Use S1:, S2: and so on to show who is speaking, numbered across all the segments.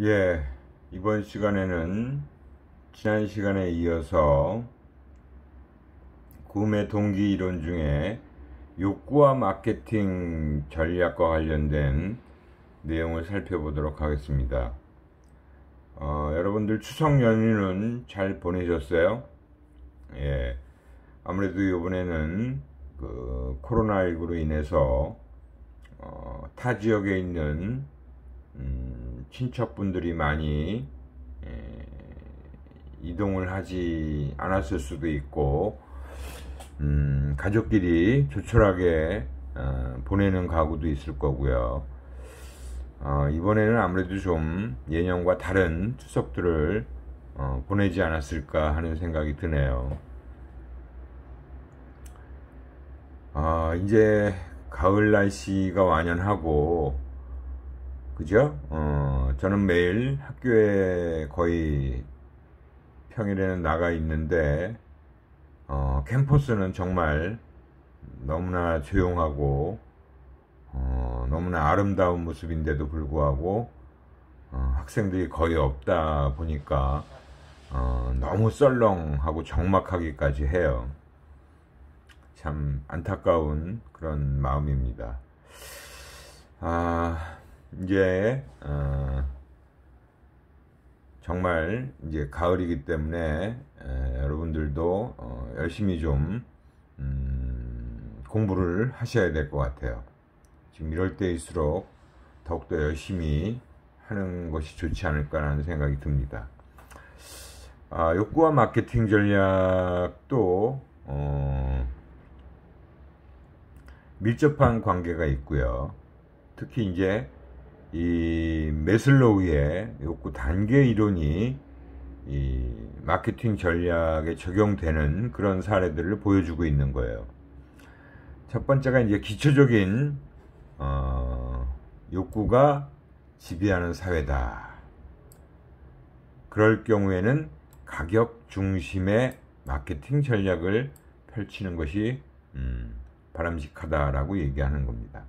S1: 예, 이번 시간에는 지난 시간에 이어서 구매 동기 이론 중에 욕구와 마케팅 전략과 관련된 내용을 살펴보도록 하겠습니다. 여러분들 추석 연휴는 잘 보내셨어요? 예, 아무래도 이번에는 그 코로나19로 인해서 타 지역에 있는 친척분들이 많이 이동을 하지 않았을 수도 있고, 가족끼리 조촐하게 보내는 가구도 있을 거고요. 이번에는 아무래도 좀 예년과 다른 추석들을 보내지 않았을까 하는 생각이 드네요. 이제 가을 날씨가 완연하고, 그죠? 저는 매일 학교에 거의 평일에는 나가 있는데, 캠퍼스는 정말 너무나 조용하고, 너무나 아름다운 모습인데도 불구하고, 학생들이 거의 없다 보니까, 너무 썰렁하고 적막하기까지 해요. 참 안타까운 그런 마음입니다. 이제 정말 이제 가을이기 때문에 여러분들도 열심히 좀 공부를 하셔야 될 것 같아요. 지금 이럴 때일수록 더욱더 열심히 하는 것이 좋지 않을까라는 생각이 듭니다. 욕구와 마케팅 전략도 밀접한 관계가 있고요. 특히 이제 이 매슬로우의 욕구 단계 이론이 이 마케팅 전략에 적용되는 그런 사례들을 보여주고 있는 거예요. 첫 번째가 이제 기초적인 욕구가 지배하는 사회다. 그럴 경우에는 가격 중심의 마케팅 전략을 펼치는 것이 바람직하다라고 얘기하는 겁니다.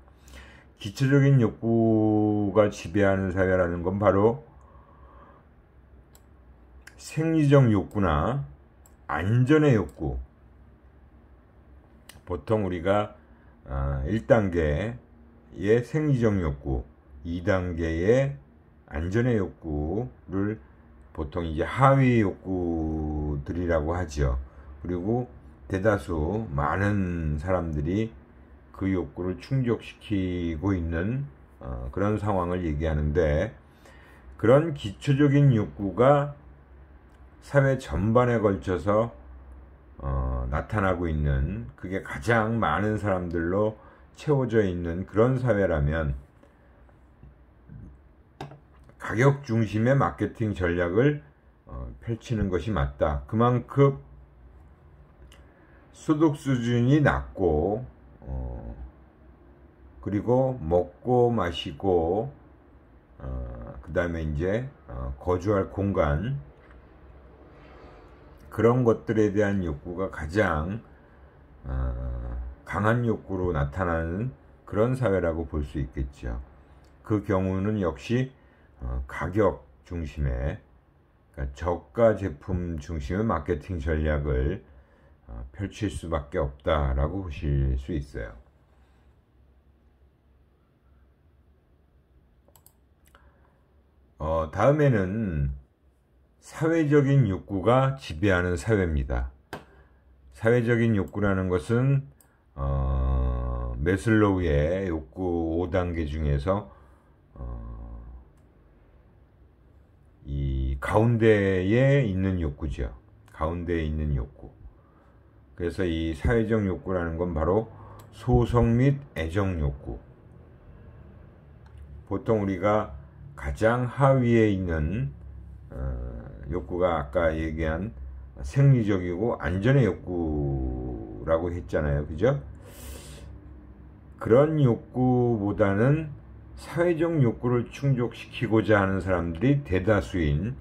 S1: 기초적인 욕구가 지배하는 사회라는 건 바로 생리적 욕구나 안전의 욕구. 보통 우리가 1단계의 생리적 욕구, 2단계의 안전의 욕구를 보통 이제 하위 욕구들이라고 하죠. 그리고 대다수 많은 사람들이 그 욕구를 충족시키고 있는 그런 상황을 얘기하는데, 그런 기초적인 욕구가 사회 전반에 걸쳐서 나타나고 있는, 그게 가장 많은 사람들로 채워져 있는 그런 사회라면 가격 중심의 마케팅 전략을 펼치는 것이 맞다. 그만큼 소득 수준이 낮고 그리고 먹고 마시고 그 다음에 이제 거주할 공간, 그런 것들에 대한 욕구가 가장 강한 욕구로 나타나는 그런 사회라고 볼 수 있겠죠. 그 경우는 역시 가격 중심의, 그러니까 저가 제품 중심의 마케팅 전략을 펼칠 수밖에 없다라고 보실 수 있어요. 다음에는 사회적인 욕구가 지배하는 사회입니다. 사회적인 욕구라는 것은 매슬로우의 욕구 5단계 중에서 이 가운데에 있는 욕구죠. 가운데에 있는 욕구. 그래서 이 사회적 욕구라는 건 바로 소성 및 애정 욕구. 보통 우리가 가장 하위에 있는 욕구가 아까 얘기한 생리적이고 안전의 욕구라고 했잖아요. 그죠? 그런 욕구보다는 사회적 욕구를 충족시키고자 하는 사람들이 대다수인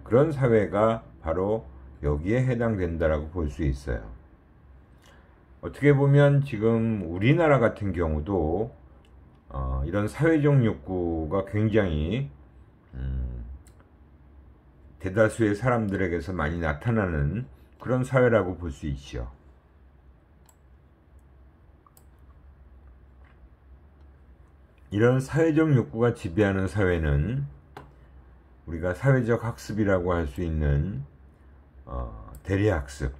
S1: 그런 사회가 바로 여기에 해당된다라고 볼 수 있어요. 어떻게 보면 지금 우리나라 같은 경우도 이런 사회적 욕구가 굉장히 대다수의 사람들에게서 많이 나타나는 그런 사회라고 볼 수 있죠. 이런 사회적 욕구가 지배하는 사회는 우리가 사회적 학습이라고 할 수 있는 대리학습,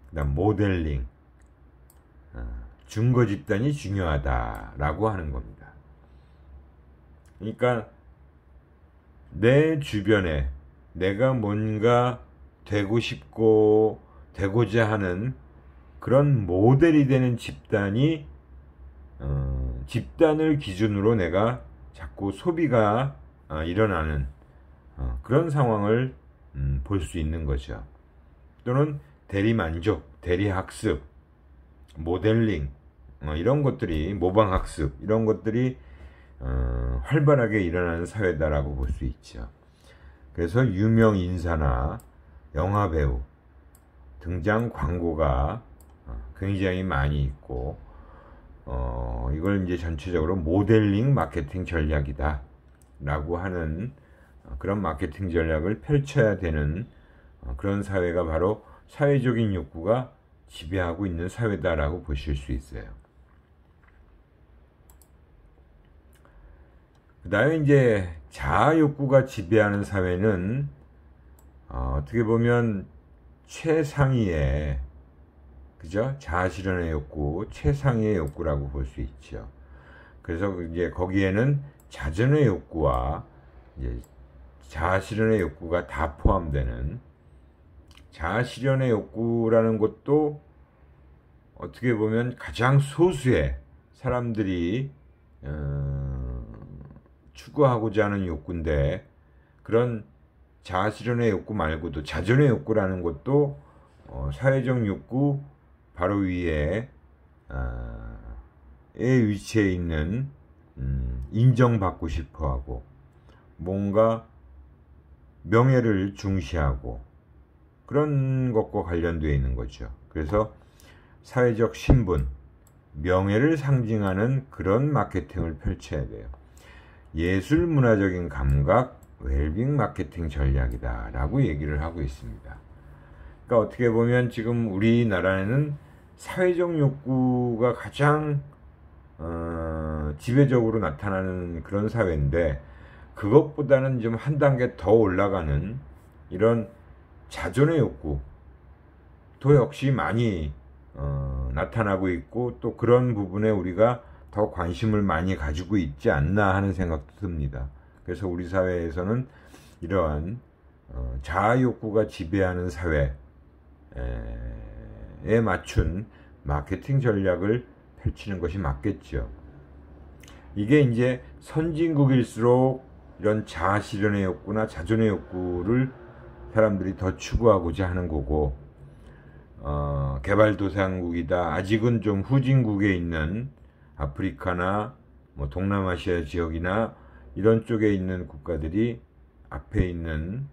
S1: 그다음 모델링, 증거 집단이 중요하다라고 하는 겁니다. 그러니까 내 주변에 내가 뭔가 되고 싶고 되고자 하는 그런 모델이 되는 집단이 집단을 기준으로 내가 자꾸 소비가 일어나는 그런 상황을 볼 수 있는 거죠. 또는 대리만족, 대리학습, 모델링 이런 것들이 모방학습 이런 것들이 활발하게 일어나는 사회다라고 볼 수 있죠. 그래서 유명 인사나 영화배우 등장 광고가 굉장히 많이 있고 이걸 이제 전체적으로 모델링 마케팅 전략이다 라고 하는 그런 마케팅 전략을 펼쳐야 되는 그런 사회가 바로 사회적인 욕구가 지배하고 있는 사회다라고 보실 수 있어요. 그 다음에 이제 자아 욕구가 지배하는 사회는 어떻게 보면 최상위의 그죠? 자아 실현의 욕구, 최상위의 욕구라고 볼 수 있죠. 그래서 이제 거기에는 자존의 욕구와 이제 자아 실현의 욕구가 다 포함되는 자아 실현의 욕구라는 것도 어떻게 보면 가장 소수의 사람들이 추구하고자 하는 욕구인데 그런 자아 실현의 욕구 말고도 자존의 욕구라는 것도 사회적 욕구 바로 위에 위치해 있는 인정받고 싶어하고 뭔가 명예를 중시하고 그런 것과 관련되어 있는 거죠. 그래서 사회적 신분, 명예를 상징하는 그런 마케팅을 펼쳐야 돼요. 예술 문화적인 감각, 웰빙 마케팅 전략이다 라고 얘기를 하고 있습니다. 그러니까 어떻게 보면 지금 우리나라에는 사회적 욕구가 가장 지배적으로 나타나는 그런 사회인데 그것보다는 좀 한 단계 더 올라가는 이런 자존의 욕구도 역시 많이 나타나고 있고 또 그런 부분에 우리가 더 관심을 많이 가지고 있지 않나 하는 생각도 듭니다. 그래서 우리 사회에서는 이러한 자아 욕구가 지배하는 사회에 맞춘 마케팅 전략을 펼치는 것이 맞겠죠. 이게 이제 선진국일수록 이런 자아 실현의 욕구나 자존의 욕구를 사람들이 더 추구하고자 하는 거고 개발도상국이다 아직은 좀 후진국에 있는 아프리카나 뭐 동남아시아 지역이나 이런 쪽에 있는 국가들이 앞에 있는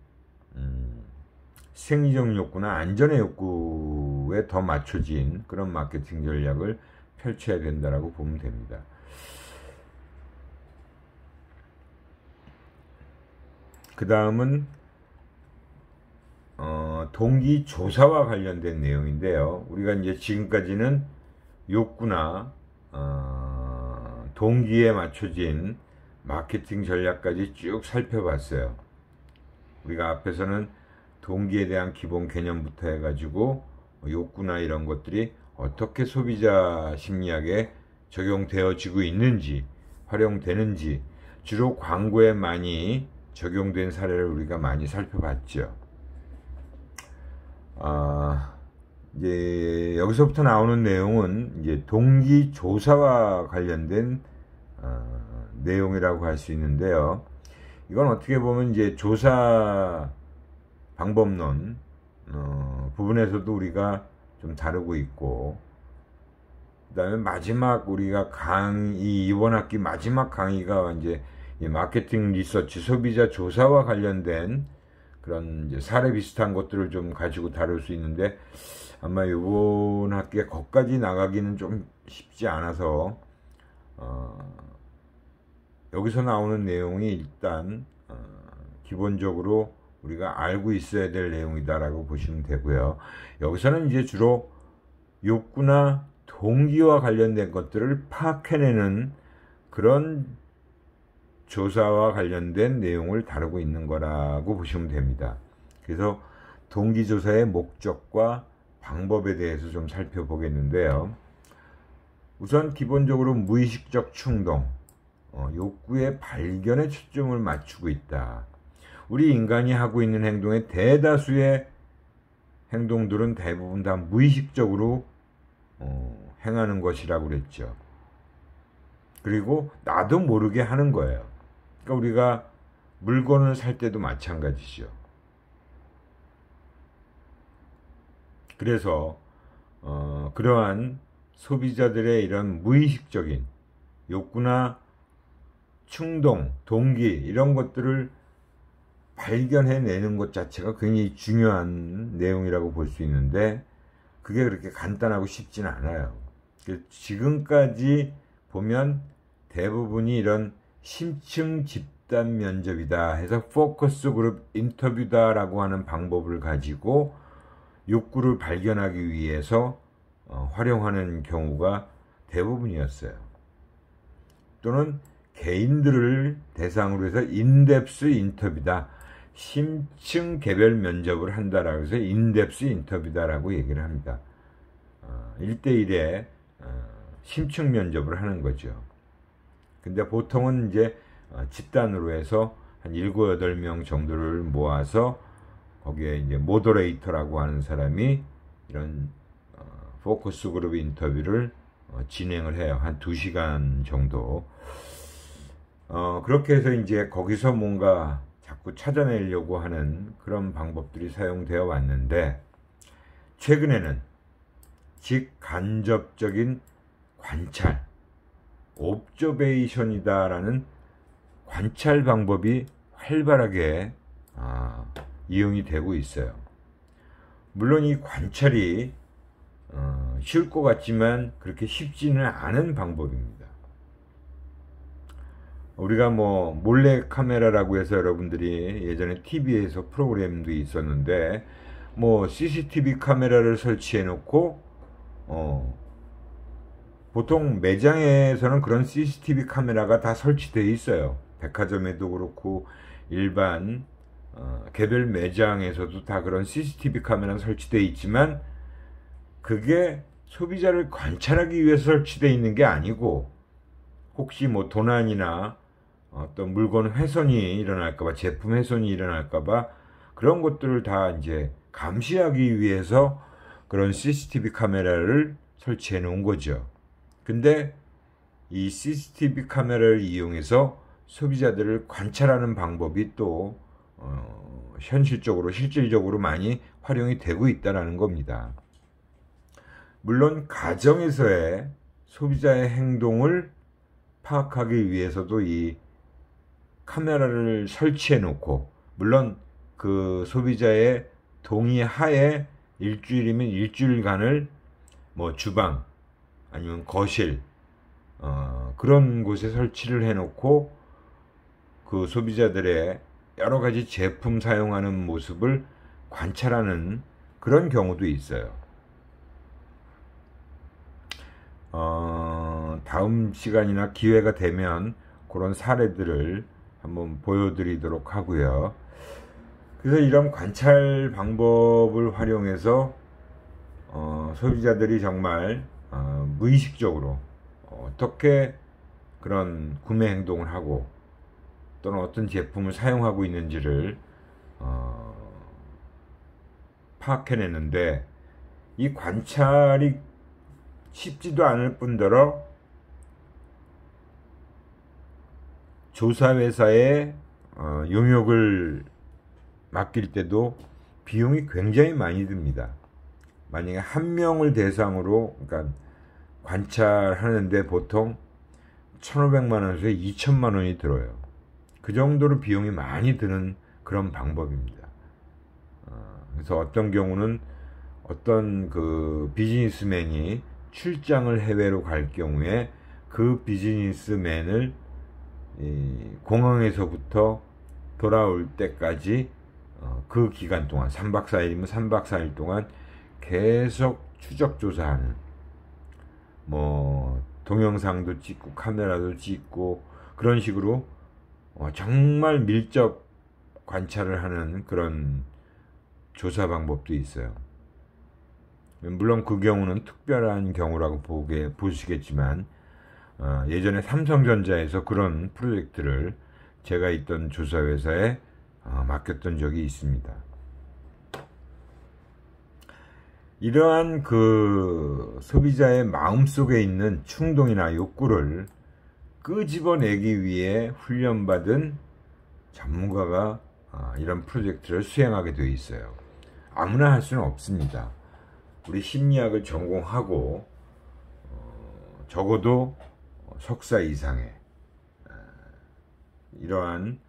S1: 생리적 욕구나 안전의 욕구에 더 맞춰진 그런 마케팅 전략을 펼쳐야 된다라고 보면 됩니다. 그 다음은 동기 조사와 관련된 내용인데요. 우리가 이제 지금까지는 욕구나 동기에 맞춰진 마케팅 전략까지 쭉 살펴봤어요. 우리가 앞에서는 동기에 대한 기본 개념부터 해가지고 욕구나 이런 것들이 어떻게 소비자 심리학에 적용되어지고 있는지 활용되는지 주로 광고에 많이 적용된 사례를 우리가 많이 살펴봤죠. 이제 여기서부터 나오는 내용은 이제 동기 조사와 관련된 내용이라고 할 수 있는데요. 이건 어떻게 보면 이제 조사 방법론 부분에서도 우리가 좀 다루고 있고, 그 다음에 마지막 우리가 이번 학기 마지막 강의가 이제 마케팅 리서치 소비자 조사와 관련된 그런 이제 사례 비슷한 것들을 좀 가지고 다룰 수 있는데 아마 이번 학기에 거기까지 나가기는 좀 쉽지 않아서 여기서 나오는 내용이 일단 기본적으로 우리가 알고 있어야 될 내용이다라고 보시면 되고요. 여기서는 이제 주로 욕구나 동기와 관련된 것들을 파악해내는 그런 조사와 관련된 내용을 다루고 있는 거라고 보시면 됩니다. 그래서 동기조사의 목적과 방법에 대해서 좀 살펴보겠는데요. 우선 기본적으로 무의식적 충동, 욕구의 발견에 초점을 맞추고 있다. 우리 인간이 하고 있는 행동의 대다수의 행동들은 대부분 다 무의식적으로 행하는 것이라고 그랬죠. 그리고 나도 모르게 하는 거예요. 그러니까 우리가 물건을 살 때도 마찬가지죠. 그래서 그러한 소비자들의 이런 무의식적인 욕구나 충동, 동기 이런 것들을 발견해내는 것 자체가 굉장히 중요한 내용이라고 볼 수 있는데 그게 그렇게 간단하고 쉽지는 않아요. 지금까지 보면 대부분이 이런 심층 집단 면접이다 해서 포커스 그룹 인터뷰다 라고 하는 방법을 가지고 욕구를 발견하기 위해서 활용하는 경우가 대부분이었어요. 또는 개인들을 대상으로 해서 인덱스 인터뷰다, 심층 개별 면접을 한다라고 해서 인덱스 인터뷰다라고 얘기를 합니다. 1대1의 심층 면접을 하는 거죠. 근데 보통은 이제 집단으로 해서 한 7, 8명 정도를 모아서 거기에 이제 모더레이터라고 하는 사람이 이런 포커스 그룹 인터뷰를 진행을 해요. 한 2시간 정도. 그렇게 해서 이제 거기서 뭔가 자꾸 찾아내려고 하는 그런 방법들이 사용되어 왔는데, 최근에는 직간접적인 관찰, 옵저베이션이다라는 관찰 방법이 활발하게 이용이 되고 있어요. 물론 이 관찰이 쉬울 것 같지만 그렇게 쉽지는 않은 방법입니다. 우리가 뭐 몰래 카메라라고 해서 여러분들이 예전에 TV에서 프로그램도 있었는데, 뭐 CCTV 카메라를 설치해 놓고 보통 매장에서는 그런 CCTV 카메라가 다 설치되어 있어요. 백화점에도 그렇고 일반 개별 매장에서도 다 그런 CCTV 카메라는 설치되어 있지만 그게 소비자를 관찰하기 위해서 설치되어 있는 게 아니고, 혹시 뭐 도난이나 어떤 물건 훼손이 일어날까봐, 제품 훼손이 일어날까봐 그런 것들을 다 이제 감시하기 위해서 그런 CCTV 카메라를 설치해 놓은 거죠. 근데 이 CCTV 카메라를 이용해서 소비자들을 관찰하는 방법이 또 현실적으로, 실질적으로 많이 활용이 되고 있다는 겁니다. 물론 가정에서의 소비자의 행동을 파악하기 위해서도 이 카메라를 설치해 놓고, 물론 그 소비자의 동의 하에 일주일이면 일주일간을 뭐 주방 아니면 거실 그런 곳에 설치를 해 놓고 그 소비자들의 여러 가지 제품 사용하는 모습을 관찰하는 그런 경우도 있어요. 다음 시간이나 기회가 되면 그런 사례들을 한번 보여드리도록 하고요. 그래서 이런 관찰 방법을 활용해서 소비자들이 정말 무의식적으로 어떻게 그런 구매 행동을 하고 또는 어떤 제품을 사용하고 있는지를 파악해내는데, 이 관찰이 쉽지도 않을 뿐더러 조사회사에 용역을 맡길 때도 비용이 굉장히 많이 듭니다. 만약에 한 명을 대상으로, 그러니까 관찰하는데 보통 1,500만 원에서 2,000만 원이 들어요. 그 정도로 비용이 많이 드는 그런 방법입니다. 그래서 어떤 경우는 어떤 그 비즈니스맨이 출장을 해외로 갈 경우에 그 비즈니스맨을 공항에서부터 돌아올 때까지 그 기간 동안 3박 4일이면 3박 4일 동안 계속 추적 조사하는, 뭐 동영상도 찍고 카메라도 찍고 그런 식으로 정말 밀접 관찰을 하는 그런 조사 방법도 있어요. 물론 그 경우는 특별한 경우라고 보시겠지만 예전에 삼성전자에서 그런 프로젝트를 제가 있던 조사회사에 맡겼던 적이 있습니다. 이러한 그 소비자의 마음속에 있는 충동이나 욕구를 끄집어내기 위해 훈련받은 전문가가 이런 프로젝트를 수행하게 되어 있어요. 아무나 할 수는 없습니다. 우리 심리학을 전공하고 적어도 석사 이상의 이러한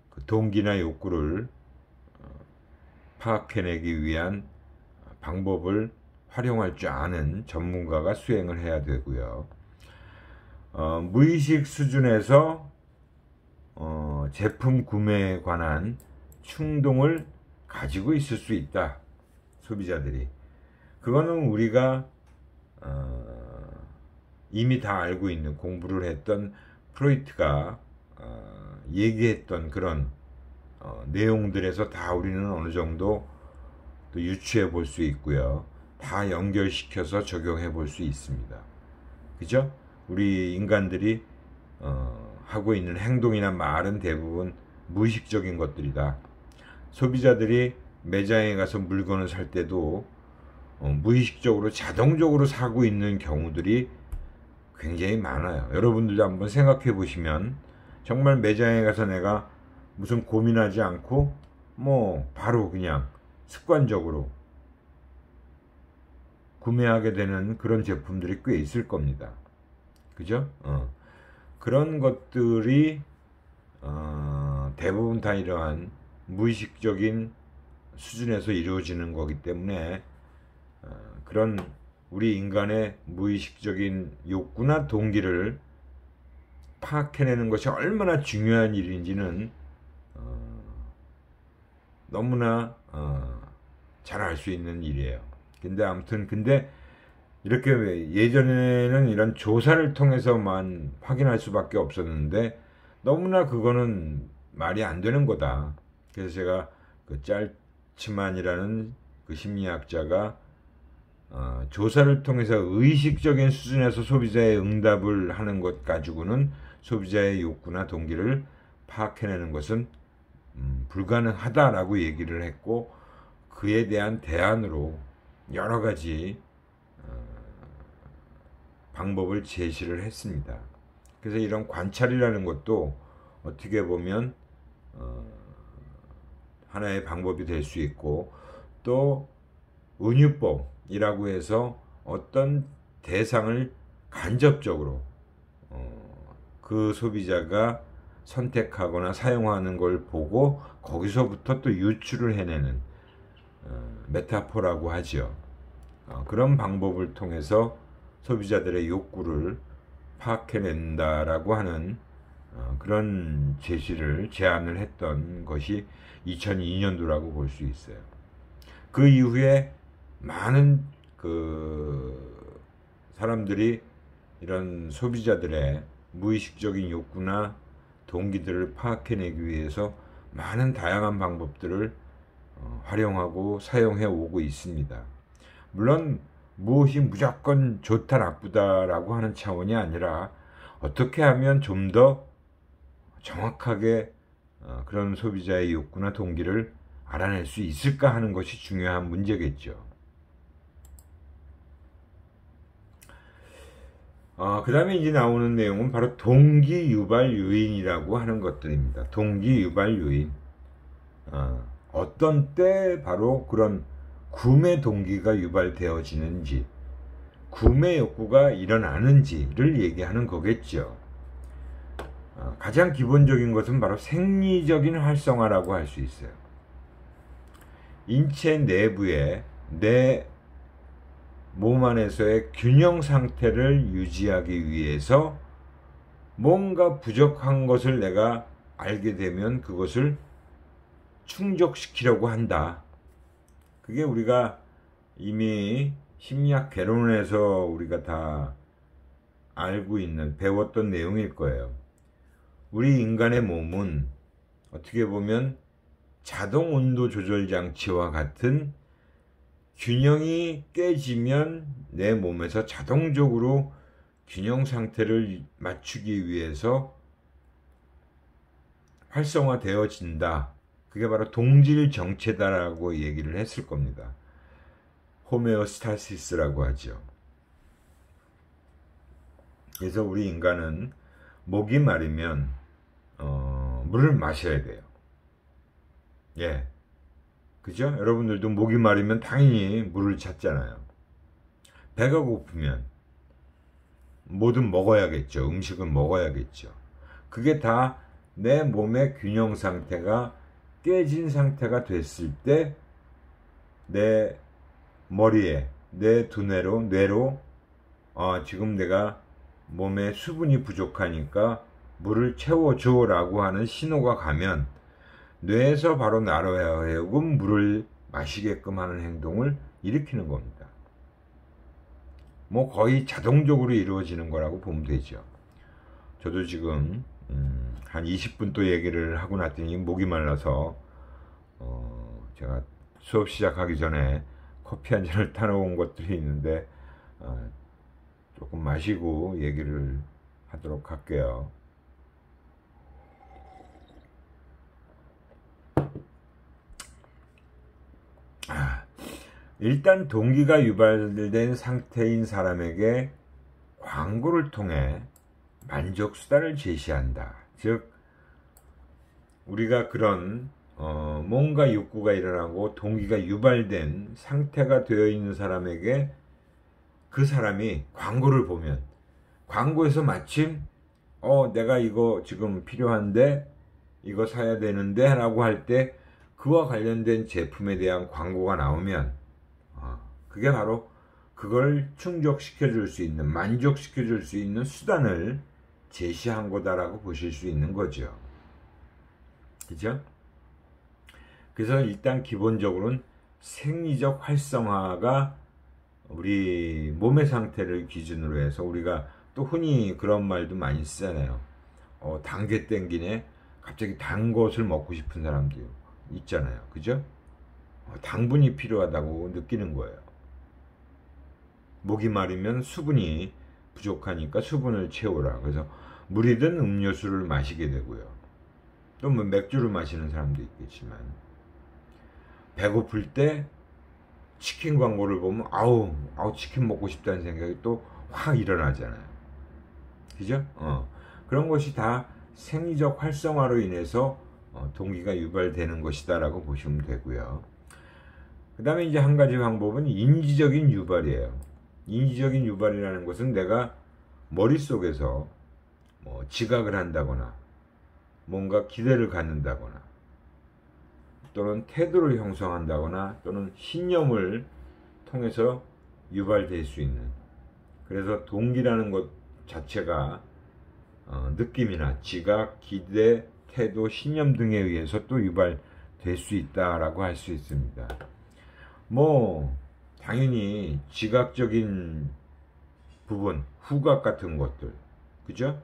S1: 그 동기나 욕구를 파악해내기 위한 방법을 활용할 줄 아는 전문가가 수행을 해야 되고요. 무의식 수준에서 제품 구매에 관한 충동을 가지고 있을 수 있다. 소비자들이. 그거는 우리가 이미 다 알고 있는, 공부를 했던 프로이트가 얘기했던 그런 내용들에서 다 우리는 어느 정도 또 유추해 볼 수 있고요. 다 연결시켜서 적용해 볼 수 있습니다. 그죠? 우리 인간들이 하고 있는 행동이나 말은 대부분 무의식적인 것들이다. 소비자들이 매장에 가서 물건을 살 때도 무의식적으로 자동적으로 사고 있는 경우들이 굉장히 많아요. 여러분들도 한번 생각해 보시면 정말 매장에 가서 내가 무슨 고민하지 않고 뭐 바로 그냥 습관적으로 구매하게 되는 그런 제품들이 꽤 있을 겁니다. 그죠? 그런 것들이 대부분 다 이러한 무의식적인 수준에서 이루어지는 거기 때문에 그런 우리 인간의 무의식적인 욕구나 동기를 파악해내는 것이 얼마나 중요한 일인지는 너무나 잘 알 수 있는 일이에요. 근데 아무튼 이렇게 예전에는 이런 조사를 통해서만 확인할 수밖에 없었는데 너무나 그거는 말이 안 되는 거다. 그래서 제가 그 짤츠만이라는 그 심리학자가 조사를 통해서 의식적인 수준에서 소비자의 응답을 하는 것 가지고는 소비자의 욕구나 동기를 파악해내는 것은 불가능하다라고 얘기를 했고, 그에 대한 대안으로 여러 가지 방법을 제시를 했습니다. 그래서 이런 관찰이라는 것도 어떻게 보면 하나의 방법이 될 수 있고, 또 은유법이라고 해서 어떤 대상을 간접적으로 그 소비자가 선택하거나 사용하는 걸 보고 거기서부터 또 유추를 해내는 메타포라고 하죠. 그런 방법을 통해서 소비자들의 욕구를 파악해낸다라고 하는 그런 제안을 했던 것이 2002년도라고 볼 수 있어요. 그 이후에 많은 그 사람들이 이런 소비자들의 무의식적인 욕구나 동기들을 파악해내기 위해서 많은 다양한 방법들을 활용하고 사용해 오고 있습니다. 물론 무엇이 무조건 좋다 나쁘다라고 하는 차원이 아니라 어떻게 하면 좀 더 정확하게 그런 소비자의 욕구나 동기를 알아낼 수 있을까 하는 것이 중요한 문제겠죠. 그 다음에 이제 나오는 내용은 바로 동기 유발 요인이라고 하는 것들입니다. 동기 유발 요인. 어떤 때 바로 그런 구매 동기가 유발되어지는지, 구매 욕구가 일어나는지를 얘기하는 거겠죠. 가장 기본적인 것은 바로 생리적인 활성화라고 할 수 있어요. 인체 내부에 내 몸 안에서의 균형 상태를 유지하기 위해서 뭔가 부족한 것을 내가 알게 되면 그것을 충족시키려고 한다. 그게 우리가 이미 심리학 개론에서 우리가 다 알고 있는, 배웠던 내용일 거예요. 우리 인간의 몸은 어떻게 보면 자동 온도 조절 장치와 같은, 균형이 깨지면 내 몸에서 자동적으로 균형 상태를 맞추기 위해서 활성화되어진다. 그게 바로 동질 정체다라고 얘기를 했을 겁니다. 호메오스타시스라고 하죠. 그래서 우리 인간은 목이 마르면 물을 마셔야 돼요. 예, 그죠? 여러분들도 목이 마르면 당연히 물을 찾잖아요. 배가 고프면 뭐든 먹어야겠죠. 음식은 먹어야겠죠. 그게 다 내 몸의 균형 상태가 깨진 상태가 됐을 때 내 머리에, 내 뇌로 지금 내가 몸에 수분이 부족하니까 물을 채워줘 라고 하는 신호가 가면 뇌에서 바로 나로 하여금 물을 마시게끔 하는 행동을 일으키는 겁니다. 뭐 거의 자동적으로 이루어지는 거라고 보면 되죠. 저도 지금 한 20분 또 얘기를 하고 났더니 목이 말라서 제가 수업 시작하기 전에 커피 한 잔을 타놓은 것들이 있는데 조금 마시고 얘기를 하도록 할게요. 일단 동기가 유발된 상태인 사람에게 광고를 통해 만족수단을 제시한다. 즉 우리가 그런 뭔가 욕구가 일어나고 동기가 유발된 상태가 되어 있는 사람에게, 그 사람이 광고를 보면, 광고에서 마침 내가 이거 지금 필요한데 이거 사야 되는데 라고 할 때 그와 관련된 제품에 대한 광고가 나오면 그게 바로 그걸 충족시켜 줄 수 있는, 만족시켜 줄 수 있는 수단을 제시한 거다라고 보실 수 있는 거죠. 그죠? 그래서 일단 기본적으로는 생리적 활성화가 우리 몸의 상태를 기준으로 해서, 우리가 또 흔히 그런 말도 많이 쓰잖아요. 단 게 땡기네. 갑자기 단 것을 먹고 싶은 사람도 있잖아요. 그죠? 당분이 필요하다고 느끼는 거예요. 목이 마르면 수분이 부족하니까 수분을 채우라. 그래서 물이든 음료수를 마시게 되고요. 또 뭐 맥주를 마시는 사람도 있겠지만, 배고플 때 치킨 광고를 보면 아우 치킨 먹고 싶다는 생각이 또 확 일어나잖아요. 그죠? 그런 것이 다 생리적 활성화로 인해서 동기가 유발되는 것이다 라고 보시면 되고요. 그 다음에 이제 한 가지 방법은 인지적인 유발이에요. 인지적인 유발이라는 것은 내가 머릿속에서 지각을 한다거나 뭔가 기대를 갖는다거나 또는 태도를 형성한다거나 또는 신념을 통해서 유발될 수 있는, 그래서 동기라는 것 자체가 느낌이나 지각, 기대, 태도, 신념 등에 의해서 또 유발될 수 있다라고 할 수 있습니다. 뭐 당연히 지각적인 부분, 후각 같은 것들, 그죠?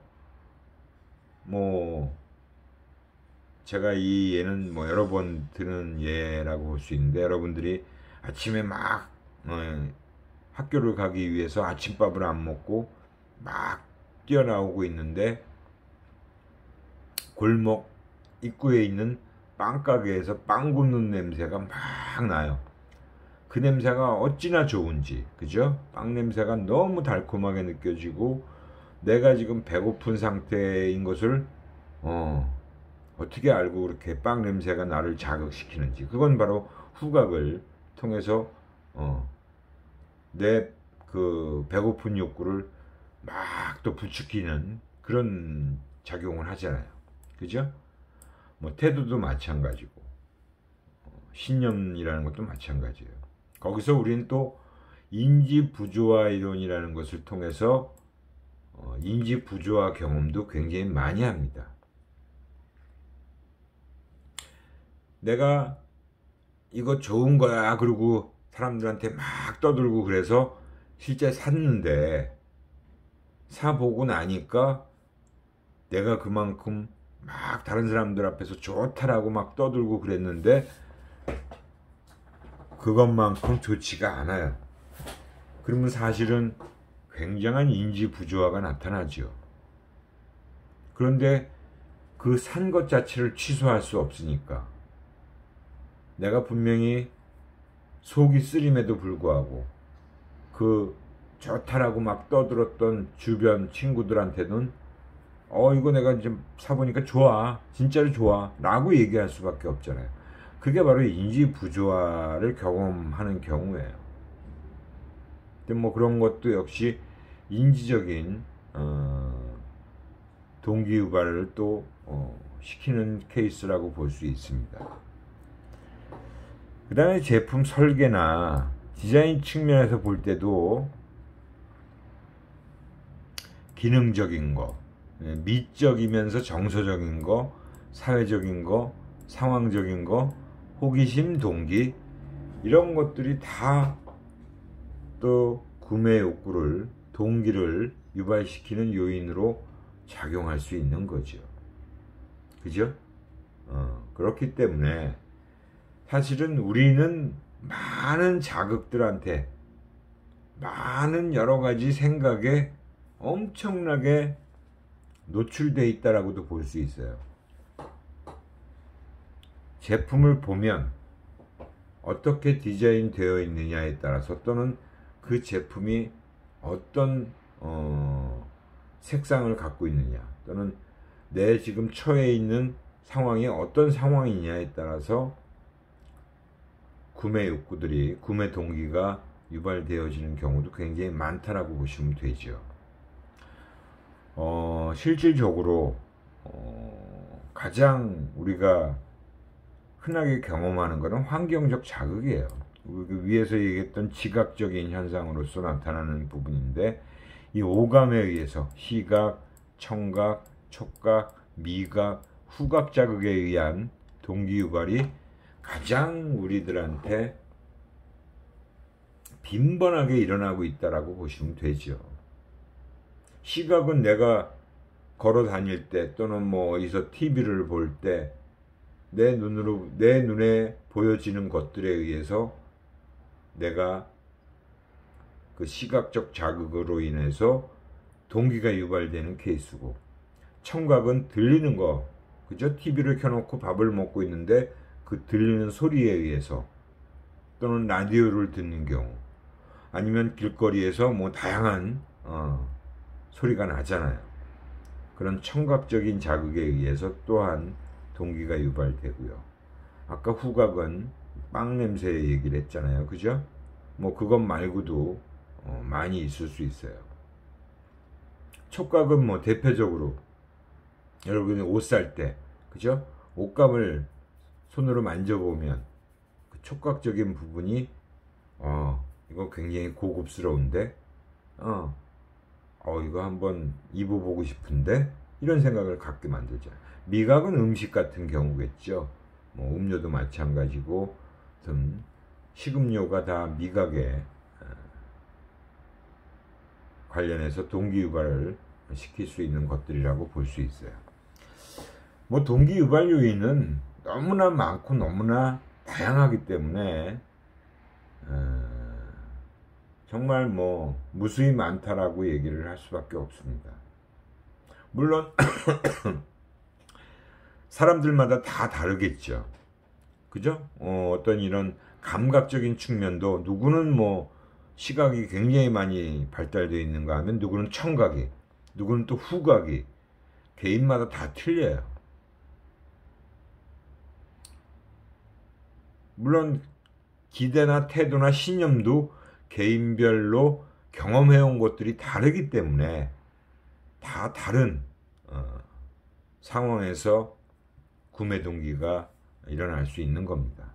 S1: 뭐 제가 이 예는 뭐 여러 번 드는 예라고 볼 수 있는데, 여러분들이 아침에 막 학교를 가기 위해서 아침밥을 안 먹고 막 뛰어나오고 있는데 골목 입구에 있는 빵가게에서 빵 굽는 냄새가 막 나요. 그 냄새가 어찌나 좋은지, 그죠? 빵 냄새가 너무 달콤하게 느껴지고 내가 지금 배고픈 상태인 것을 어떻게 알고 그렇게 빵 냄새가 나를 자극시키는지, 그건 바로 후각을 통해서 내 그 배고픈 욕구를 막 또 부추기는 그런 작용을 하잖아요. 그죠? 뭐 태도도 마찬가지고 신념이라는 것도 마찬가지예요. 거기서 우리는 또 인지 부조화 이론이라는 것을 통해서 인지 부조화 경험도 굉장히 많이 합니다. 내가 이거 좋은 거야 그러고 사람들한테 막 떠들고 그래서 실제 샀는데 사보고 나니까 내가 그만큼 막 다른 사람들 앞에서 좋다라고 막 떠들고 그랬는데 그것만큼 좋지가 않아요. 그러면 사실은 굉장한 인지 부조화가 나타나죠. 그런데 그 산 것 자체를 취소할 수 없으니까 내가 분명히 속이 쓰림에도 불구하고 그 좋다라고 막 떠들었던 주변 친구들한테는 이거 내가 이제 사보니까 좋아, 진짜로 좋아 라고 얘기할 수밖에 없잖아요. 그게 바로 인지 부조화를 경험하는 경우예요. 근데 뭐 그런 것도 역시 인지적인 동기유발을 또 시키는 케이스라고 볼 수 있습니다. 그 다음에 제품 설계나 디자인 측면에서 볼 때도 기능적인 거, 미적이면서 정서적인 거, 사회적인 거, 상황적인 거, 호기심, 동기 이런 것들이 다 또 구매 욕구를, 동기를 유발시키는 요인으로 작용할 수 있는 거죠. 그죠? 그렇기 때문에 사실은 우리는 많은 자극들한테 많은 여러 가지 생각에 엄청나게 노출되어 있다라고도 볼 수 있어요. 제품을 보면 어떻게 디자인 되어 있느냐에 따라서 또는 그 제품이 어떤 색상을 갖고 있느냐 또는 내 지금 처해 있는 상황이 어떤 상황이냐에 따라서 구매 욕구들이, 구매 동기가 유발되어지는 경우도 굉장히 많다라고 보시면 되죠. 실질적으로 가장 우리가 흔하게 경험하는 것은 환경적 자극이에요. 위에서 얘기했던 지각적인 현상으로서 나타나는 부분인데 이 오감에 의해서 시각, 청각, 촉각, 미각, 후각 자극에 의한 동기 유발이 가장 우리들한테 빈번하게 일어나고 있다라고 보시면 되죠. 시각은 내가 걸어 다닐 때 또는 뭐 어디서 TV를 볼 때 내 눈에 보여지는 것들에 의해서 내가 그 시각적 자극으로 인해서 동기가 유발되는 케이스고, 청각은 들리는 거, 그죠? TV를 켜놓고 밥을 먹고 있는데 그 들리는 소리에 의해서 또는 라디오를 듣는 경우 아니면 길거리에서 뭐 다양한 소리가 나잖아요. 그런 청각적인 자극에 의해서 또한 동기가 유발되고요. 아까 후각은 빵 냄새 얘기를 했잖아요. 그죠? 뭐 그것 말고도 많이 있을 수 있어요. 촉각은 뭐 대표적으로 여러분이 옷 살 때, 그죠? 옷감을 손으로 만져보면 그 촉각적인 부분이 이거 굉장히 고급스러운데 이거 한번 입어보고 싶은데 이런 생각을 갖게 만들죠. 미각은 음식 같은 경우겠죠. 뭐 음료도 마찬가지고 식음료가 다 미각에 관련해서 동기유발을 시킬 수 있는 것들이라고 볼 수 있어요. 뭐 동기유발 요인은 너무나 많고 너무나 다양하기 때문에 정말 뭐 무수히 많다라고 얘기를 할 수밖에 없습니다. 물론 사람들마다 다 다르겠죠. 그죠? 어떤 이런 감각적인 측면도 누구는 뭐 시각이 굉장히 많이 발달되어 있는가 하면 누구는 청각이, 누구는 또 후각이, 개인마다 다 틀려요. 물론 기대나 태도나 신념도 개인별로 경험해온 것들이 다르기 때문에 다 다른 상황에서 구매 동기가 일어날 수 있는 겁니다.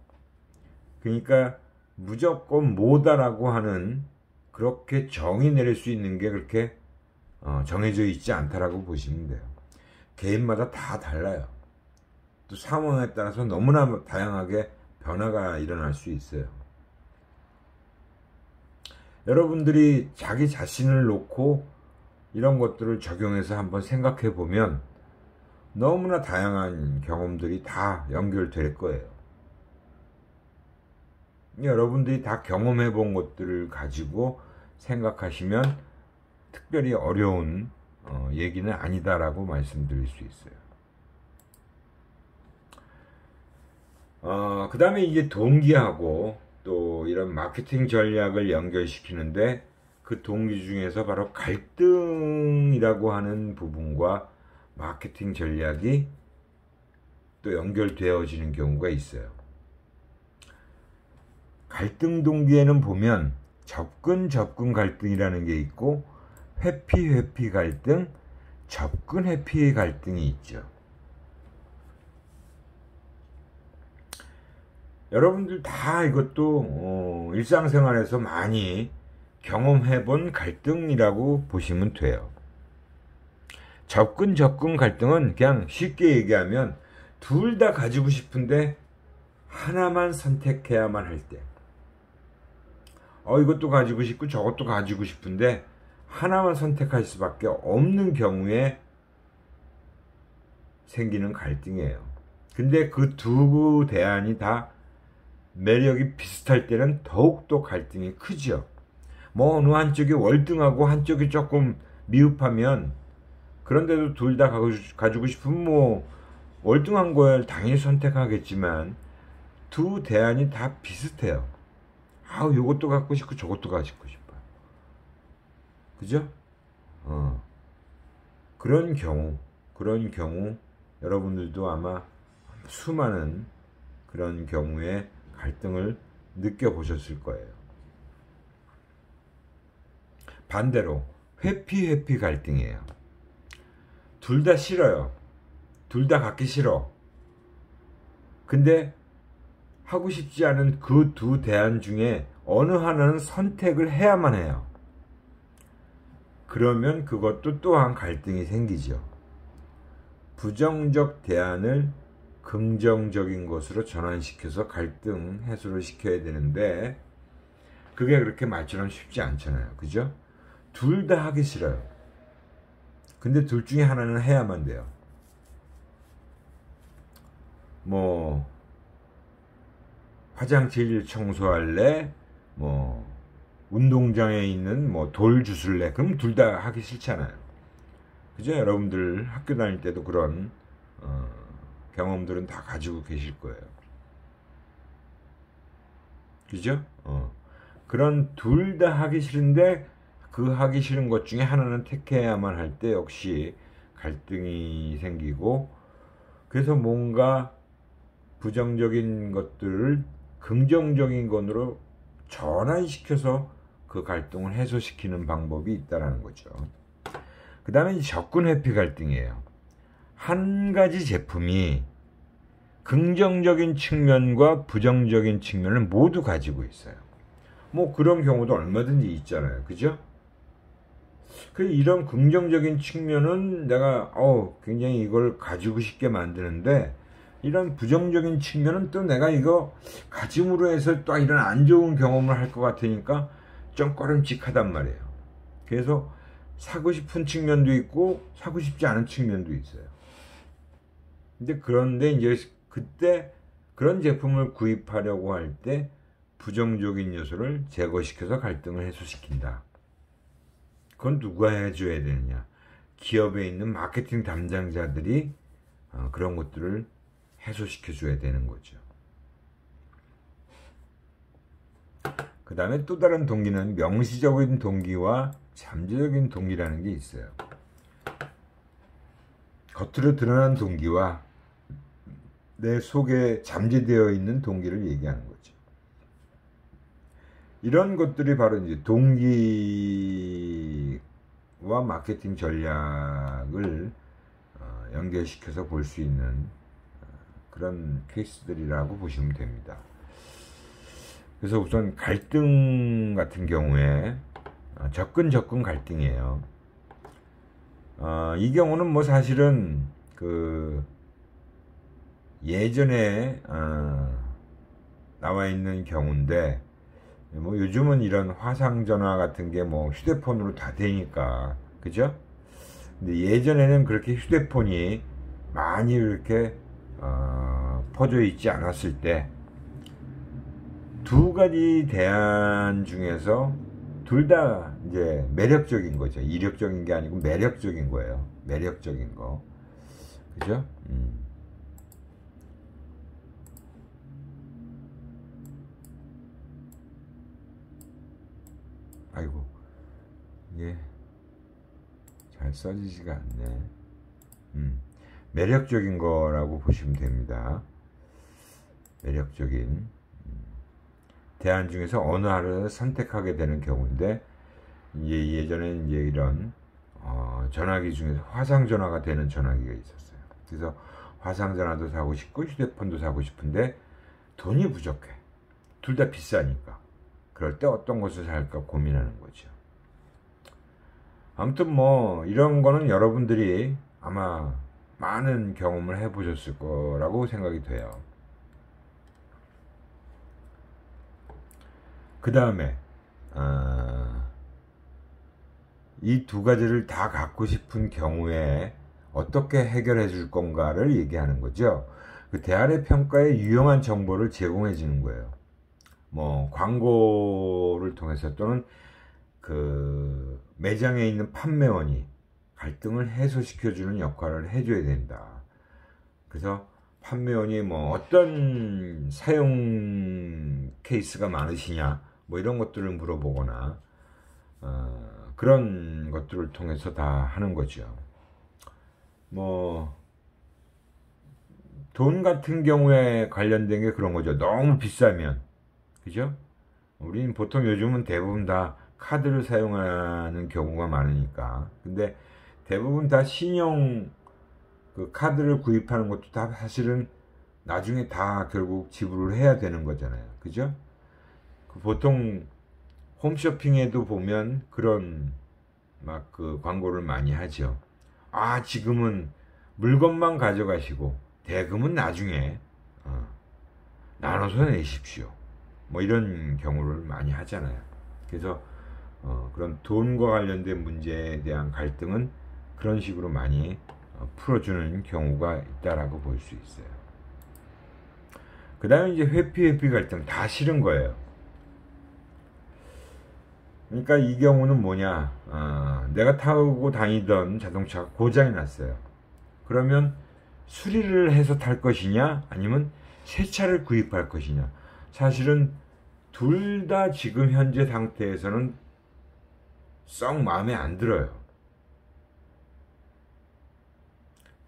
S1: 그러니까 무조건 뭐다라고 하는, 그렇게 정의 내릴 수 있는 게 그렇게 정해져 있지 않다라고 보시면 돼요. 개인마다 다 달라요. 또 상황에 따라서 너무나 다양하게 변화가 일어날 수 있어요. 여러분들이 자기 자신을 놓고 이런 것들을 적용해서 한번 생각해 보면 너무나 다양한 경험들이 다 연결될 거예요. 여러분들이 다 경험해 본 것들을 가지고 생각하시면 특별히 어려운 얘기는 아니다라고 말씀드릴 수 있어요. 그 다음에 이제 동기하고 또 이런 마케팅 전략을 연결시키는데 그 동기 중에서 바로 갈등이라고 하는 부분과 마케팅 전략이 또 연결되어지는 경우가 있어요. 갈등 동기에는 보면 접근 갈등이라는 게 있고 회피 갈등, 접근 회피 갈등이 있죠. 여러분들 다 이것도 일상생활에서 많이 경험해본 갈등이라고 보시면 돼요. 접근 갈등은 그냥 쉽게 얘기하면 둘 다 가지고 싶은데 하나만 선택해야만 할 때, 이것도 가지고 싶고 저것도 가지고 싶은데 하나만 선택할 수밖에 없는 경우에 생기는 갈등이에요. 근데 그 두 대안이 다 매력이 비슷할 때는 더욱더 갈등이 크죠. 뭐 어느 한쪽이 월등하고 한쪽이 조금 미흡하면, 그런데도 둘 다 가지고 싶으면 뭐 월등한 걸 당연히 선택하겠지만 두 대안이 다 비슷해요. 요것도 갖고 싶고 저것도 가지고 싶어요. 그죠? 그런 경우 여러분들도 아마 수많은 그런 경우에 갈등을 느껴보셨을 거예요. 반대로 회피 갈등이에요. 둘 다 싫어요. 둘 다 갖기 싫어. 근데 하고 싶지 않은 그 두 대안 중에 어느 하나는 선택을 해야만 해요. 그러면 그것도 또한 갈등이 생기죠. 부정적 대안을 긍정적인 것으로 전환시켜서 갈등 해소를 시켜야 되는데 그게 그렇게 말처럼 쉽지 않잖아요. 그죠? 둘 다 하기 싫어요. 근데 둘 중에 하나는 해야만 돼요. 뭐 화장실 청소할래? 뭐 운동장에 있는 뭐 돌 주술래? 그럼 둘 다 하기 싫잖아요. 그죠? 여러분들 학교 다닐 때도 그런 경험들은 다 가지고 계실 거예요. 그죠? 그런 둘 다 하기 싫은데 그 하기 싫은 것 중에 하나는 택해야만 할 때 역시 갈등이 생기고, 그래서 뭔가 부정적인 것들을 긍정적인 것으로 전환시켜서 그 갈등을 해소시키는 방법이 있다는 거죠. 그 다음에 접근 회피 갈등이에요. 한 가지 제품이 긍정적인 측면과 부정적인 측면을 모두 가지고 있어요. 뭐 그런 경우도 얼마든지 있잖아요. 그죠? 이런 긍정적인 측면은 내가 굉장히 이걸 가지고 싶게 만드는데, 이런 부정적인 측면은 또 내가 이거 가짐으로 해서 또 이런 안 좋은 경험을 할 것 같으니까 좀 꺼림칙하단 말이에요. 그래서 사고 싶은 측면도 있고 사고 싶지 않은 측면도 있어요. 그런데 이제 그때 그런 제품을 구입하려고 할 때 부정적인 요소를 제거시켜서 갈등을 해소시킨다. 그건 누가 해줘야 되느냐? 기업에 있는 마케팅 담당자들이 그런 것들을 해소시켜 줘야 되는 거죠. 그 다음에 또 다른 동기는 명시적인 동기와 잠재적인 동기라는 게 있어요. 겉으로 드러난 동기와 내 속에 잠재되어 있는 동기를 얘기하는 거죠. 이런 것들이 바로 이제 동기와 마케팅 전략을 연결시켜서 볼 수 있는 그런 케이스들이라고 보시면 됩니다. 그래서 우선 갈등 같은 경우에 접근 갈등이에요. 이 경우는 뭐 사실은 예전에 나와 있는 경우인데, 뭐 요즘은 이런 화상전화 같은 게 뭐 휴대폰으로 다 되니까, 그죠? 근데 예전에는 그렇게 휴대폰이 많이 이렇게 퍼져 있지 않았을 때, 두 가지 대안 중에서 둘 다 이제 매력적인 거죠. 이력적인 게 아니고 매력적인 거예요. 매력적인 거. 그죠? 아이고, 이게 잘 써지지가 않네. 매력적인 거라고 보시면 됩니다. 매력적인 대안 중에서 어느 하나를 선택하게 되는 경우인데, 이제 예전에 이제 이런 전화기 중에서 화상 전화가 되는 전화기가 있었어요. 그래서 화상 전화도 사고 싶고 휴대폰도 사고 싶은데 돈이 부족해. 둘 다 비싸니까. 그럴 때 어떤 것을 살까 고민하는 거죠. 아무튼 뭐 이런 거는 여러분들이 아마 많은 경험을 해보셨을 거라고 생각이 돼요. 그 다음에 이 두 가지를 다 갖고 싶은 경우에 어떻게 해결해 줄 건가를 얘기하는 거죠. 그 대안의 평가에 유용한 정보를 제공해 주는 거예요. 뭐 광고를 통해서 또는 그 매장에 있는 판매원이 갈등을 해소시켜 주는 역할을 해줘야 된다. 그래서 판매원이 뭐 어떤 사용 케이스가 많으시냐 뭐 이런 것들을 물어보거나 그런 것들을 통해서 다 하는 거죠. 뭐 돈 같은 경우에 관련된 게 그런 거죠. 너무 비싸면, 그죠? 우리는 보통 요즘은 대부분 다 카드를 사용하는 경우가 많으니까. 근데 대부분 다 신용 그 카드를 구입하는 것도 다 사실은 나중에 다 결국 지불을 해야 되는 거잖아요. 그죠? 그 보통 홈쇼핑에도 보면 그런 막 그 광고를 많이 하죠. 아, 지금은 물건만 가져가시고 대금은 나중에 나눠서 내십시오. 뭐 이런 경우를 많이 하잖아요. 그래서 그런 돈과 관련된 문제에 대한 갈등은 그런 식으로 많이 풀어주는 경우가 있다라고 볼 수 있어요. 그 다음에 이제 회피 갈등 다 싫은 거예요. 그러니까 이 경우는 뭐냐, 내가 타고 다니던 자동차가 고장이 났어요. 그러면 수리를 해서 탈 것이냐 아니면 새 차를 구입할 것이냐. 사실은 둘 다 지금 현재 상태에서는 썩 마음에 안 들어요.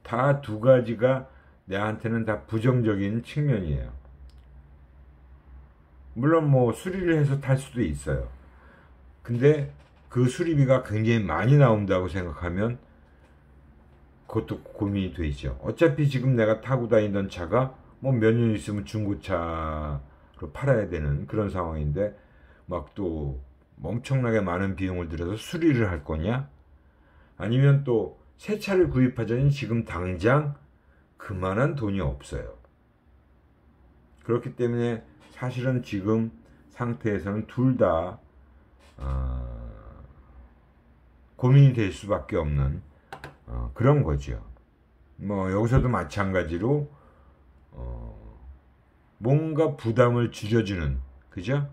S1: 다 두 가지가 내한테는 다 부정적인 측면이에요. 물론 뭐 수리를 해서 탈 수도 있어요. 근데 그 수리비가 굉장히 많이 나온다고 생각하면 그것도 고민이 되죠. 어차피 지금 내가 타고 다니던 차가 뭐 몇 년 있으면 중고차로 팔아야 되는 그런 상황인데 막 또 엄청나게 많은 비용을 들여서 수리를 할 거냐? 아니면 또 새 차를 구입하자니 지금 당장 그만한 돈이 없어요. 그렇기 때문에 사실은 지금 상태에서는 둘 다 고민이 될 수밖에 없는 그런 거죠. 뭐 여기서도 마찬가지로 뭔가 부담을 줄여주는, 그죠?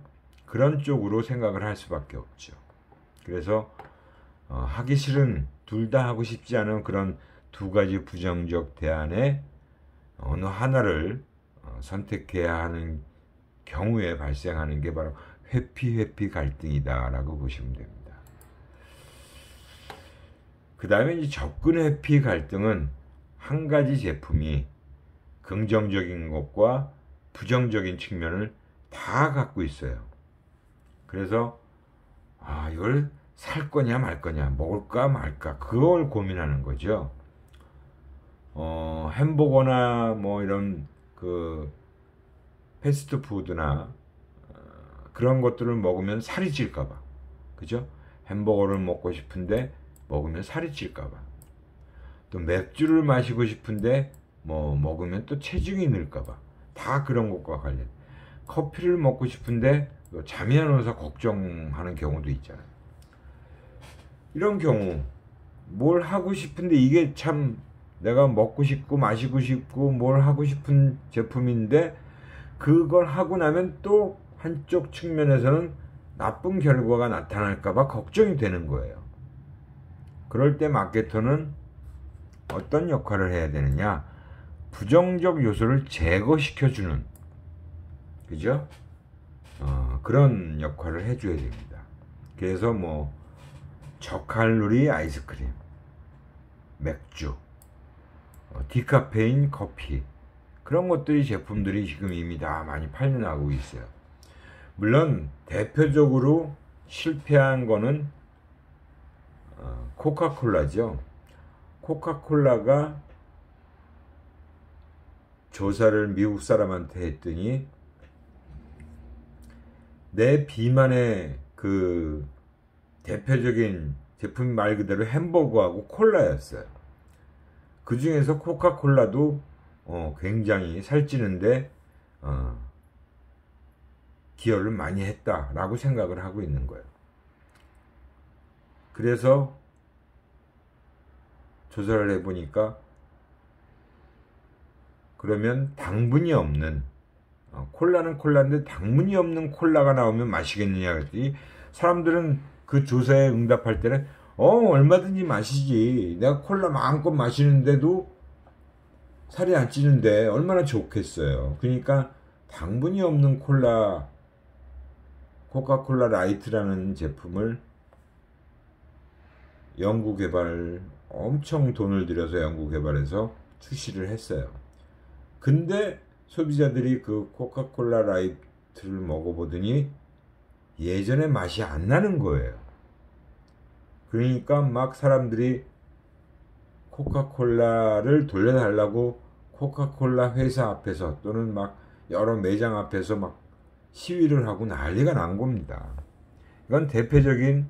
S1: 그런 쪽으로 생각을 할 수밖에 없죠. 그래서 하기 싫은, 둘 다 하고 싶지 않은 그런 두 가지 부정적 대안에 어느 하나를 선택해야 하는 경우에 발생하는 게 바로 회피 갈등이다라고 보시면 됩니다. 그 다음에 이제 접근 회피 갈등은 한 가지 제품이 긍정적인 것과 부정적인 측면을 다 갖고 있어요. 그래서 이걸 살 거냐 말 거냐, 먹을까 말까, 그걸 고민하는 거죠. 햄버거나 뭐 이런 그 패스트푸드나 그런 것들을 먹으면 살이 찔까봐, 그죠? 햄버거를 먹고 싶은데 먹으면 살이 찔까봐, 또 맥주를 마시고 싶은데 뭐 먹으면 또 체중이 늘까봐 다 그런 것과 관련. 커피를 먹고 싶은데 잠이 안 와서 걱정하는 경우도 있잖아요. 이런 경우 뭘 하고 싶은데 이게 참 내가 먹고 싶고 마시고 싶고 뭘 하고 싶은 제품인데 그걸 하고 나면 또 한쪽 측면에서는 나쁜 결과가 나타날까봐 걱정이 되는 거예요. 그럴 때 마케터는 어떤 역할을 해야 되느냐? 부정적 요소를 제거시켜주는, 그죠? 그런 역할을 해줘야 됩니다. 그래서 뭐 저칼로리 아이스크림, 맥주, 디카페인 커피, 그런 것들이 제품들이 지금 이미 다 많이 팔려나가고 있어요. 물론 대표적으로 실패한 거는 코카콜라죠. 코카콜라가 조사를 미국 사람한테 했더니 내 비만의 그 대표적인 제품 말 그대로 햄버거하고 콜라였어요. 그 중에서 코카콜라도 굉장히 살찌는데 기여를 많이 했다라고 생각을 하고 있는 거예요. 그래서 조사를 해보니까 그러면 당분이 없는 콜라는 콜라인데 당분이 없는 콜라가 나오면 마시겠느냐 그랬더니 사람들은 그 조사에 응답할 때는 얼마든지 마시지, 내가 콜라 마음껏 마시는데도 살이 안 찌는데 얼마나 좋겠어요. 그러니까 당분이 없는 콜라, 코카콜라 라이트라는 제품을 연구개발, 엄청 돈을 들여서 연구개발해서 출시를 했어요. 근데 소비자들이 그 코카콜라 라이트를 먹어보더니 예전에 맛이 안 나는 거예요. 그러니까 막 사람들이 코카콜라를 돌려달라고 코카콜라 회사 앞에서 또는 막 여러 매장 앞에서 막 시위를 하고 난리가 난 겁니다. 이건 대표적인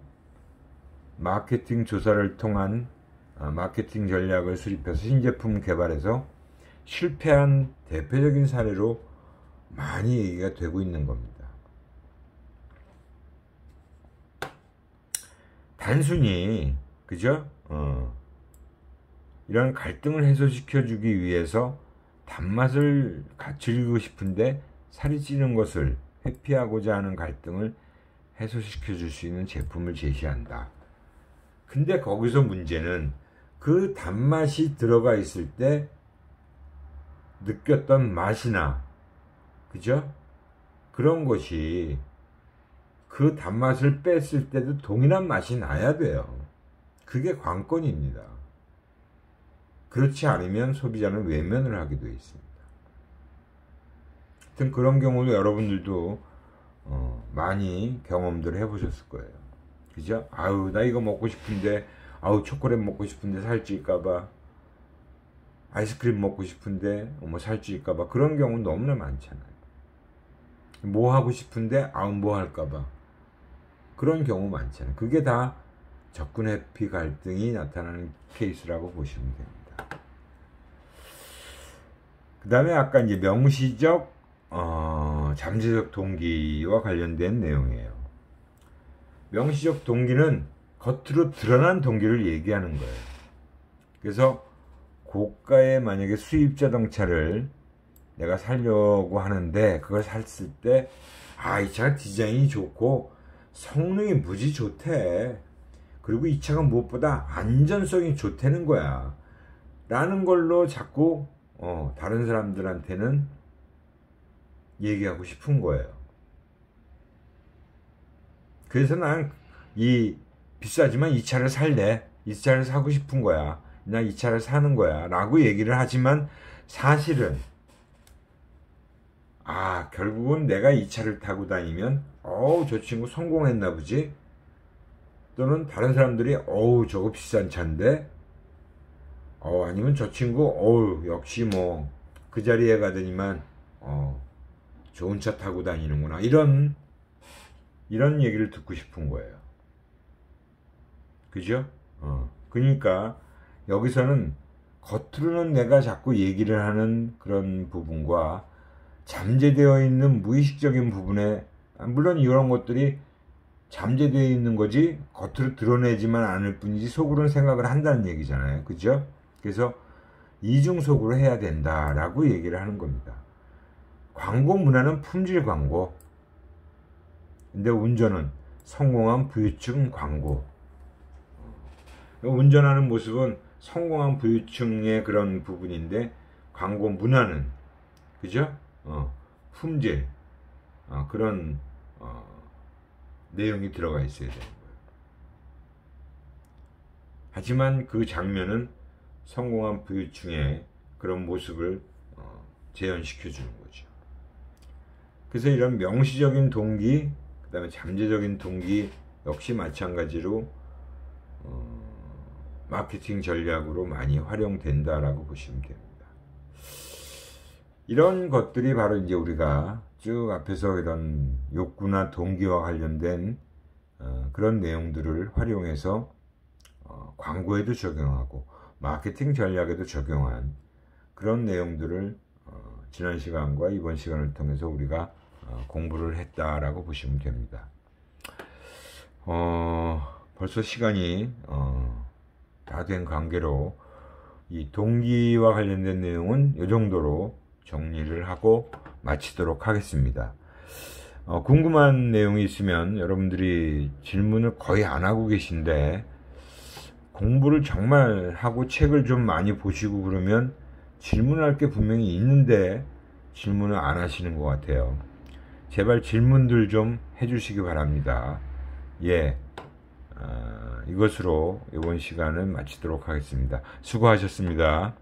S1: 마케팅 조사를 통한 마케팅 전략을 수립해서 신제품 개발해서 실패한 대표적인 사례로 많이 얘기가 되고 있는 겁니다. 단순히 그죠? 이런 갈등을 해소시켜주기 위해서 단맛을 즐기고 싶은데 살이 찌는 것을 회피하고자 하는 갈등을 해소시켜줄 수 있는 제품을 제시한다. 근데 거기서 문제는 그 단맛이 들어가 있을 때 느꼈던 맛이나 그죠? 그런 것이 그 단맛을 뺐을 때도 동일한 맛이 나야 돼요. 그게 관건입니다. 그렇지 않으면 소비자는 외면을 하게 되어 있습니다. 하여튼 그런 경우도 여러분들도 많이 경험들 해보셨을 거예요. 그죠? 아유, 나 이거 먹고 싶은데, 아우, 초콜릿 먹고 싶은데 살찔까봐, 아이스크림 먹고 싶은데 살찔까봐, 그런 경우는 너무나 많잖아요. 뭐 하고 싶은데 아우 뭐 할까봐, 그런 경우 많잖아요. 그게 다 접근 회피 갈등이 나타나는 케이스라고 보시면 됩니다. 그 다음에 아까 이제 명시적 잠재적 동기와 관련된 내용이에요. 명시적 동기는 겉으로 드러난 동기를 얘기하는 거예요. 그래서 고가의 만약에 수입 자동차를 내가 사려고 하는데 그걸 샀을 때 이 차가 디자인이 좋고 성능이 무지 좋대, 그리고 이 차가 무엇보다 안전성이 좋다는 거야 라는 걸로 자꾸 다른 사람들한테는 얘기하고 싶은 거예요. 그래서 난 비싸지만 이 차를 살래, 이 차를 사고 싶은 거야, 나 이 차를 사는 거야 라고 얘기를 하지만 사실은 결국은 내가 이 차를 타고 다니면 저 친구 성공했나 보지, 또는 다른 사람들이 저거 비싼 차인데, 아니면 저 친구 역시 뭐 그 자리에 가더니만 좋은 차 타고 다니는구나, 이런 얘기를 듣고 싶은 거예요. 그죠? 그러니까 여기서는 겉으로는 내가 자꾸 얘기를 하는 그런 부분과 잠재되어 있는 무의식적인 부분에, 물론 이런 것들이 잠재되어 있는 거지 겉으로 드러내지만 않을 뿐이지 속으로는 생각을 한다는 얘기잖아요. 그죠? 그래서 이중속으로 해야 된다라고 얘기를 하는 겁니다. 광고 문화는 품질 광고, 근데 운전은 성공한 부유층 광고. 운전하는 모습은 성공한 부유층의 그런 부분인데, 광고 문화는, 그죠? 품질, 그런 내용이 들어가 있어야 되는 거예요. 하지만 그 장면은 성공한 부유층의 그런 모습을 재현시켜 주는 거죠. 그래서 이런 명시적인 동기, 그 다음에 잠재적인 동기 역시 마찬가지로 마케팅 전략으로 많이 활용된다라고 보시면 됩니다. 이런 것들이 바로 이제 우리가 쭉 앞에서 이런 욕구나 동기와 관련된 그런 내용들을 활용해서 광고에도 적용하고 마케팅 전략에도 적용한 그런 내용들을 지난 시간과 이번 시간을 통해서 우리가 공부를 했다라고 보시면 됩니다. 벌써 시간이 다 된 관계로 이 동기와 관련된 내용은 이 정도로 정리를 하고 마치도록 하겠습니다. 궁금한 내용이 있으면 여러분들이 질문을 거의 안 하고 계신데, 공부를 정말 하고 책을 좀 많이 보시고 그러면 질문할 게 분명히 있는데 질문을 안 하시는 것 같아요. 제발 질문들 좀 해주시기 바랍니다. 예, 이것으로 이번 시간은 마치도록 하겠습니다. 수고하셨습니다.